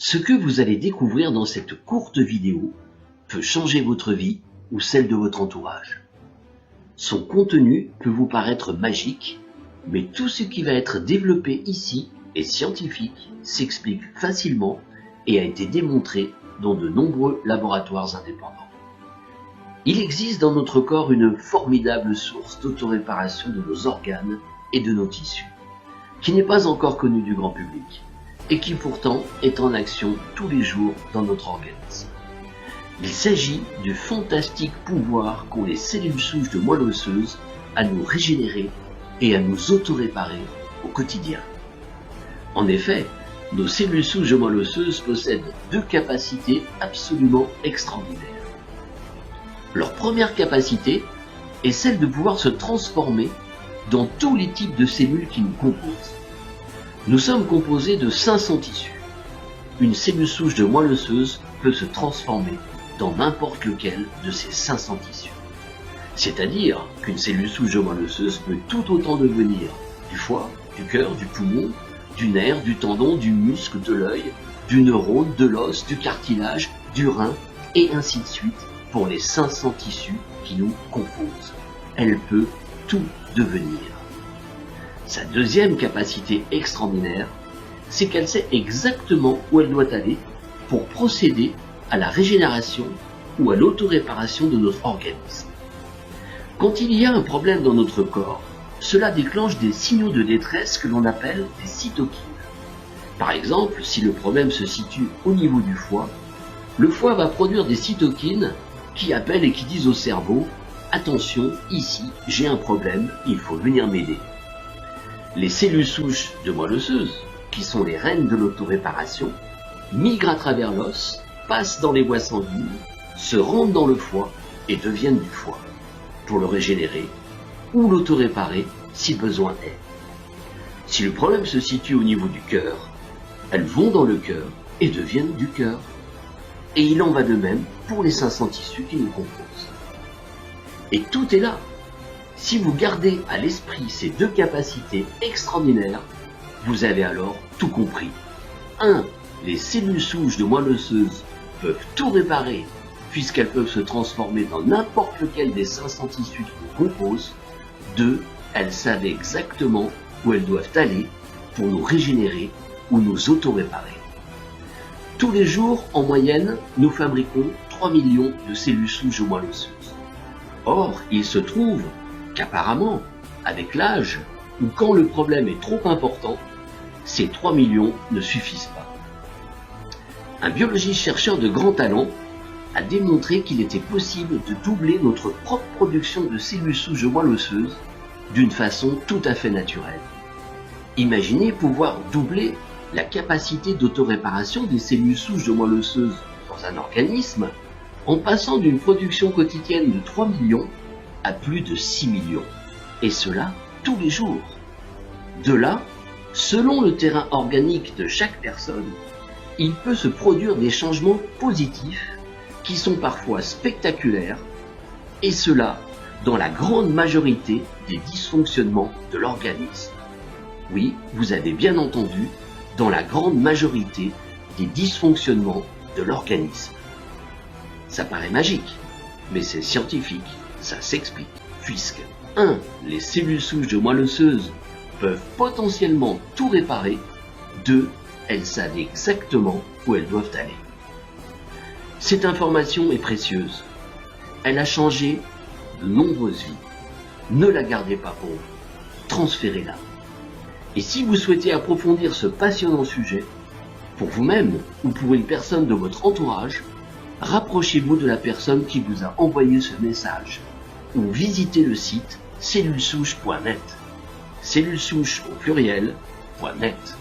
Ce que vous allez découvrir dans cette courte vidéo peut changer votre vie ou celle de votre entourage. Son contenu peut vous paraître magique, mais tout ce qui va être développé ici est scientifique, s'explique facilement et a été démontré dans de nombreux laboratoires indépendants. Il existe dans notre corps une formidable source d'autoréparation de nos organes et de nos tissus, qui n'est pas encore connue du grand public, et qui pourtant est en action tous les jours dans notre organisme. Il s'agit du fantastique pouvoir qu'ont les cellules souches de moelle osseuse à nous régénérer et à nous autoréparer au quotidien. En effet, nos cellules souches de moelle osseuse possèdent deux capacités absolument extraordinaires. Leur première capacité est celle de pouvoir se transformer dans tous les types de cellules qui nous composent. Nous sommes composés de 500 tissus. Une cellule souche de moelle osseuse peut se transformer dans n'importe lequel de ces 500 tissus. C'est-à-dire qu'une cellule souche de moelle osseuse peut tout autant devenir du foie, du cœur, du poumon, du nerf, du tendon, du muscle, de l'œil, du neurone, de l'os, du cartilage, du rein, et ainsi de suite pour les 500 tissus qui nous composent. Elle peut tout devenir. Sa deuxième capacité extraordinaire, c'est qu'elle sait exactement où elle doit aller pour procéder à la régénération ou à l'autoréparation de notre organisme. Quand il y a un problème dans notre corps, cela déclenche des signaux de détresse que l'on appelle des cytokines. Par exemple, si le problème se situe au niveau du foie, le foie va produire des cytokines qui appellent et qui disent au cerveau « Attention, ici, j'ai un problème, il faut venir m'aider ». Les cellules souches de moelle osseuse, qui sont les reines de l'autoréparation, migrent à travers l'os, passent dans les voies sanguines, se rendent dans le foie et deviennent du foie, pour le régénérer ou l'autoréparer si besoin est. Si le problème se situe au niveau du cœur, elles vont dans le cœur et deviennent du cœur. Et il en va de même pour les 500 tissus qui nous composent. Et tout est là. Si vous gardez à l'esprit ces deux capacités extraordinaires, vous avez alors tout compris. 1. Les cellules souches de moelle osseuse peuvent tout réparer puisqu'elles peuvent se transformer dans n'importe lequel des 500 tissus qui nous composent. 2. Elles savent exactement où elles doivent aller pour nous régénérer ou nous auto-réparer. Tous les jours, en moyenne, nous fabriquons 3 millions de cellules souches de moelle osseuse. Or, il se trouve qu'apparemment, avec l'âge, ou quand le problème est trop important, ces 3 millions ne suffisent pas. Un biologiste chercheur de grand talent a démontré qu'il était possible de doubler notre propre production de cellules souches de moelle osseuse d'une façon tout à fait naturelle. Imaginez pouvoir doubler la capacité d'autoréparation des cellules souches de moelle osseuse dans un organisme en passant d'une production quotidienne de 3 millions à plus de 6 millions. Et cela tous les jours. De là, selon le terrain organique de chaque personne, il peut se produire des changements positifs qui sont parfois spectaculaires, et cela dans la grande majorité des dysfonctionnements de l'organisme. Oui, vous avez bien entendu, dans la grande majorité des dysfonctionnements de l'organisme. Ça paraît magique, mais c'est scientifique, ça s'explique, puisque 1. Les cellules souches de moelle osseuse peuvent potentiellement tout réparer, 2. Elles savent exactement où elles doivent aller. Cette information est précieuse. Elle a changé de nombreuses vies. Ne la gardez pas pour vous. Transférez-la. Et si vous souhaitez approfondir ce passionnant sujet, pour vous-même ou pour une personne de votre entourage, rapprochez-vous de la personne qui vous a envoyé ce message ou visitez le site cellulesouches.net. Cellulesouches au pluriel.net.